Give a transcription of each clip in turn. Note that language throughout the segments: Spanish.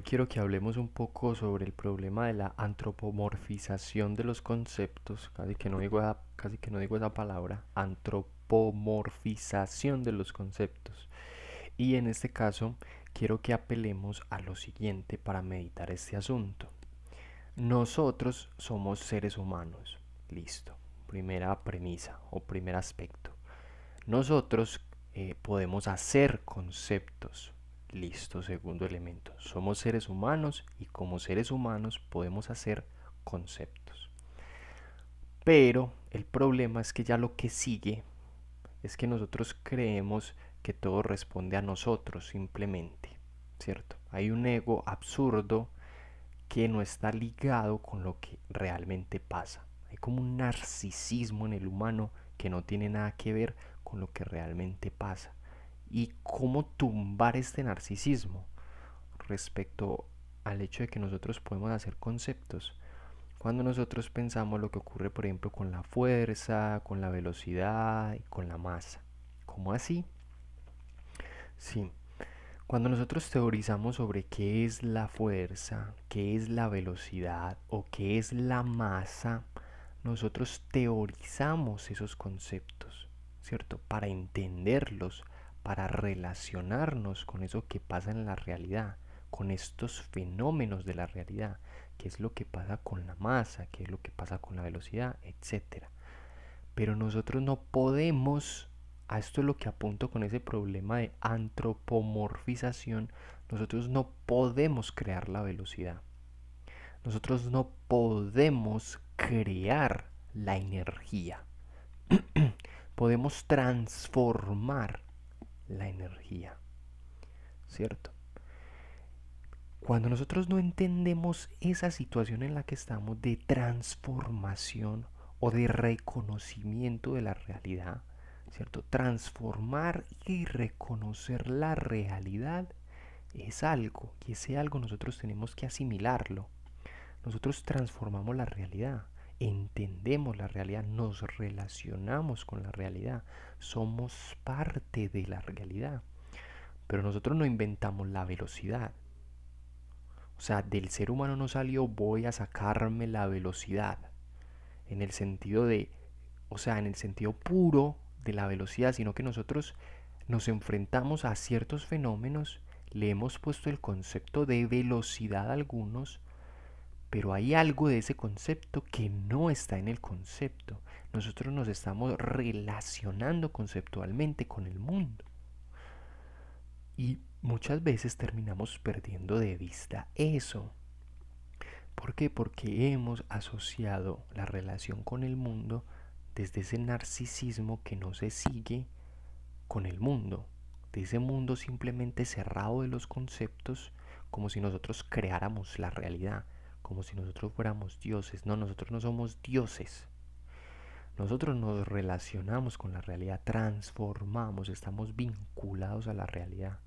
quiero que hablemos un poco sobre el problema de la antropomorfización de los conceptos. Casi que no digo esa palabra. Antropomorfización de los conceptos. Y en este caso, quiero que apelemos a lo siguiente para meditar este asunto. Nosotros somos seres humanos. Listo. Primera premisa o primer aspecto. Nosotros podemos hacer conceptos. Listo, segundo elemento. Somos seres humanos y como seres humanos podemos hacer conceptos. Pero el problema es que ya lo que sigue es que nosotros creemos que todo responde a nosotros simplemente, ¿cierto? Hay un ego absurdo que no está ligado con lo que realmente pasa. Hay como un narcisismo en el humano que no tiene nada que ver con lo que realmente pasa. ¿Y cómo tumbar este narcisismo respecto al hecho de que nosotros podemos hacer conceptos? Cuando nosotros pensamos lo que ocurre, por ejemplo, con la fuerza, con la velocidad y con la masa. ¿Cómo así? Sí, cuando nosotros teorizamos sobre qué es la fuerza, qué es la velocidad o qué es la masa, nosotros teorizamos esos conceptos, ¿cierto? Para entenderlos, para relacionarnos con eso que pasa en la realidad, con estos fenómenos de la realidad, qué es lo que pasa con la masa, qué es lo que pasa con la velocidad, etcétera. Pero nosotros no podemos, a esto es lo que apunto con ese problema de antropomorfización, nosotros no podemos crear la velocidad. Nosotros no podemos crear la energía. Podemos transformar la energía, ¿cierto? Cuando nosotros no entendemos esa situación en la que estamos de transformación o de reconocimiento de la realidad, ¿cierto? Transformar y reconocer la realidad es algo, y ese algo nosotros tenemos que asimilarlo. Nosotros transformamos la realidad, entendemos la realidad, nos relacionamos con la realidad, somos parte de la realidad. Pero nosotros no inventamos la velocidad. O sea, del ser humano no salió voy a sacarme la velocidad. En el sentido de, o sea, en el sentido puro de la velocidad, sino que nosotros nos enfrentamos a ciertos fenómenos, le hemos puesto el concepto de velocidad a algunos, pero hay algo de ese concepto que no está en el concepto. Nosotros nos estamos relacionando conceptualmente con el mundo. Y muchas veces terminamos perdiendo de vista eso. ¿Por qué? Porque hemos asociado la relación con el mundo desde ese narcisismo que no se sigue con el mundo, de ese mundo simplemente cerrado de los conceptos, como si nosotros creáramos la realidad, como si nosotros fuéramos dioses. No, nosotros no somos dioses. Nosotros nos relacionamos con la realidad, transformamos, estamos vinculados a la realidad.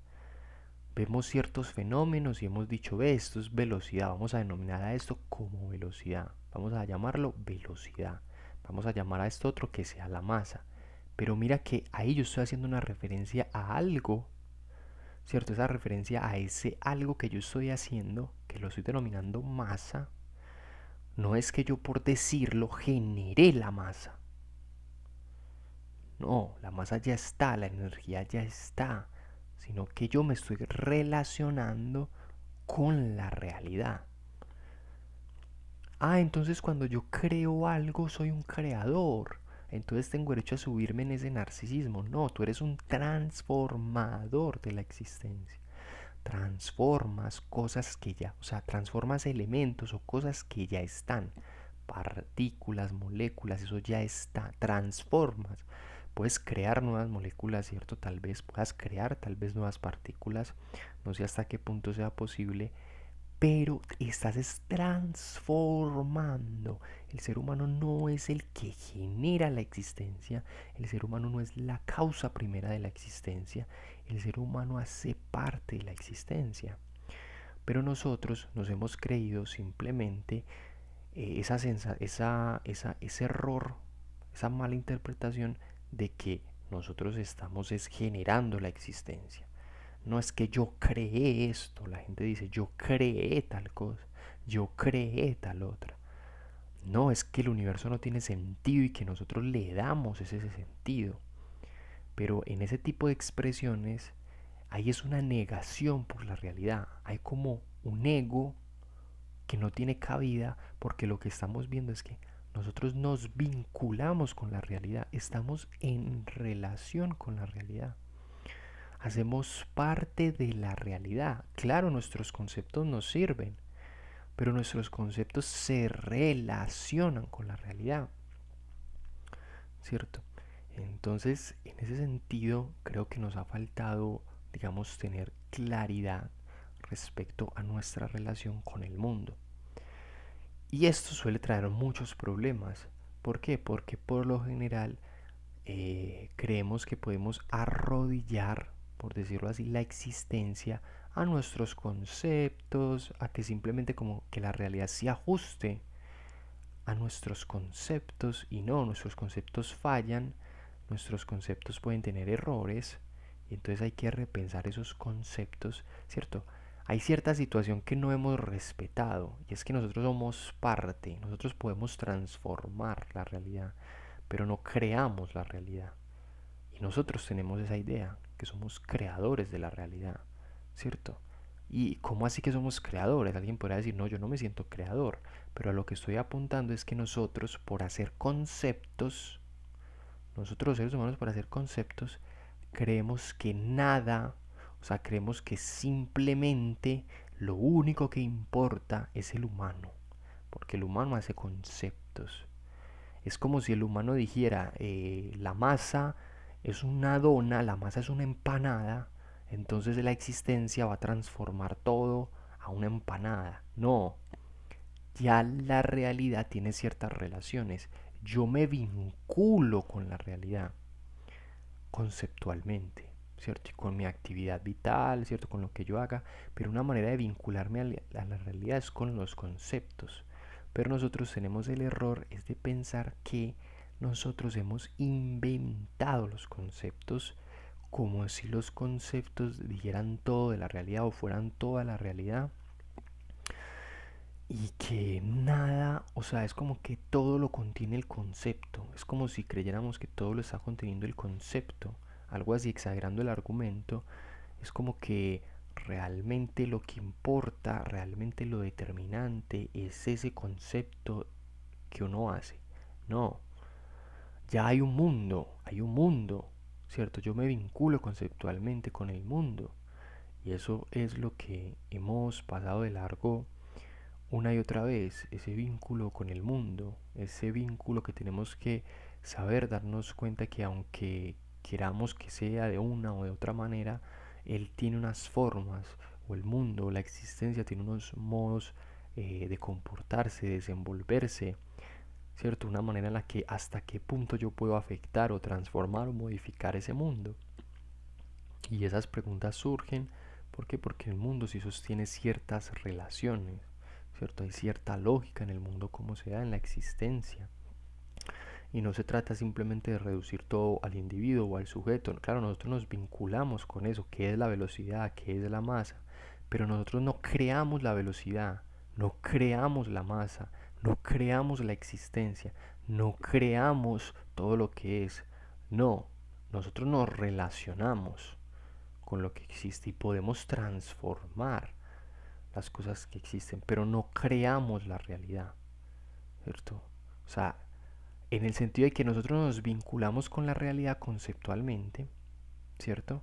Vemos ciertos fenómenos y hemos dicho, ve, esto es velocidad, vamos a denominar a esto como velocidad, vamos a llamarlo velocidad, vamos a llamar a esto otro que sea la masa. Pero mira que ahí yo estoy haciendo una referencia a algo, ¿cierto? Esa referencia a ese algo que yo estoy haciendo, que lo estoy denominando masa, no es que yo por decirlo generé la masa. No, la masa ya está, la energía ya está, sino que yo me estoy relacionando con la realidad. Ah, entonces cuando yo creo algo soy un creador. Entonces tengo derecho a subirme en ese narcisismo. No, tú eres un transformador de la existencia. Transformas cosas que ya, o sea, transformas elementos o cosas que ya están. Partículas, moléculas, eso ya está. Transformas. Puedes crear nuevas moléculas, ¿cierto? Tal vez puedas crear, tal vez nuevas partículas. No sé hasta qué punto sea posible, pero estás transformando. El ser humano no es el que genera la existencia, el ser humano no es la causa primera de la existencia, el ser humano hace parte de la existencia. Pero nosotros nos hemos creído simplemente ese error, esa mala interpretación de que nosotros estamos es generando la existencia. No es que yo creé esto, la gente dice yo creé tal cosa, yo creé tal otra. No, es que el universo no tiene sentido y que nosotros le damos ese sentido. Pero en ese tipo de expresiones, ahí es una negación por la realidad. Hay como un ego que no tiene cabida porque lo que estamos viendo es que nosotros nos vinculamos con la realidad, estamos en relación con la realidad, hacemos parte de la realidad. Claro, nuestros conceptos nos sirven, pero nuestros conceptos se relacionan con la realidad, ¿cierto? Entonces, en ese sentido, creo que nos ha faltado, digamos, tener claridad respecto a nuestra relación con el mundo. Y esto suele traer muchos problemas. ¿Por qué? Porque por lo general creemos que podemos arrodillar, por decirlo así, la existencia a nuestros conceptos, a que simplemente como que la realidad se ajuste a nuestros conceptos y no, nuestros conceptos fallan, nuestros conceptos pueden tener errores y entonces hay que repensar esos conceptos, ¿cierto? Hay cierta situación que no hemos respetado y es que nosotros somos parte, nosotros podemos transformar la realidad, pero no creamos la realidad. Y nosotros tenemos esa idea, que somos creadores de la realidad, ¿cierto? ¿Y cómo así que somos creadores? Alguien podrá decir, no, yo no me siento creador, pero a lo que estoy apuntando es que nosotros, por hacer conceptos, nosotros los seres humanos, por hacer conceptos, creemos que nada, o sea, creemos que simplemente lo único que importa es el humano, porque el humano hace conceptos. Es como si el humano dijera, la masa es una dona, la masa es una empanada, entonces la existencia va a transformar todo a una empanada. No, ya la realidad tiene ciertas relaciones. Yo me vinculo con la realidad conceptualmente, ¿cierto? Y con mi actividad vital, ¿cierto? Con lo que yo haga, pero una manera de vincularme a la realidad es con los conceptos. Pero nosotros tenemos el error es de pensar que nosotros hemos inventado los conceptos como si los conceptos dijeran todo de la realidad o fueran toda la realidad y que nada, o sea, es como que todo lo contiene el concepto, es como si creyéramos que todo lo está conteniendo el concepto, algo así exagerando el argumento, es como que realmente lo que importa, realmente lo determinante es ese concepto que uno hace. No, ya hay un mundo, ¿cierto? Yo me vinculo conceptualmente con el mundo y eso es lo que hemos pasado de largo una y otra vez, ese vínculo con el mundo, ese vínculo que tenemos que saber darnos cuenta que aunque queramos que sea de una o de otra manera, él tiene unas formas, o el mundo, o la existencia tiene unos modos de comportarse, de desenvolverse, ¿cierto? Una manera en la que hasta qué punto yo puedo afectar o transformar o modificar ese mundo. Y esas preguntas surgen, ¿por qué? Porque el mundo sí sostiene ciertas relaciones, ¿cierto? Hay cierta lógica en el mundo como se da en la existencia. Y no se trata simplemente de reducir todo al individuo o al sujeto. Claro, nosotros nos vinculamos con eso, qué es la velocidad, qué es la masa, pero nosotros no creamos la velocidad, no creamos la masa, no creamos la existencia, no creamos todo lo que es. No, nosotros nos relacionamos con lo que existe y podemos transformar las cosas que existen, pero no creamos la realidad, ¿cierto? O sea, en el sentido de que nosotros nos vinculamos con la realidad conceptualmente, ¿cierto?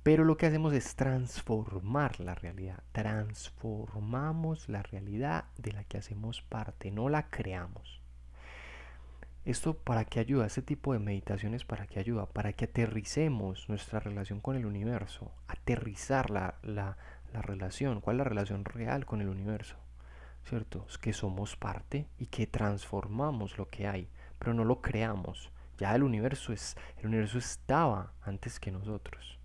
Pero lo que hacemos es transformar la realidad, transformamos la realidad de la que hacemos parte, no la creamos. ¿Esto para qué ayuda? Este tipo de meditaciones para qué ayuda? Para que aterricemos nuestra relación con el universo, aterrizar la relación. ¿Cuál es la relación real con el universo? ¿Cierto? Es que somos parte y que transformamos lo que hay, pero no lo creamos. Ya el universo estaba antes que nosotros.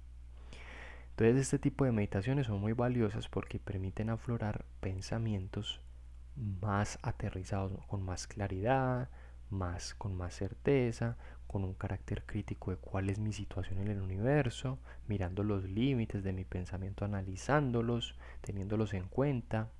Entonces este tipo de meditaciones son muy valiosas porque permiten aflorar pensamientos más aterrizados, con más claridad, con más certeza, con un carácter crítico de cuál es mi situación en el universo, mirando los límites de mi pensamiento, analizándolos, teniéndolos en cuenta.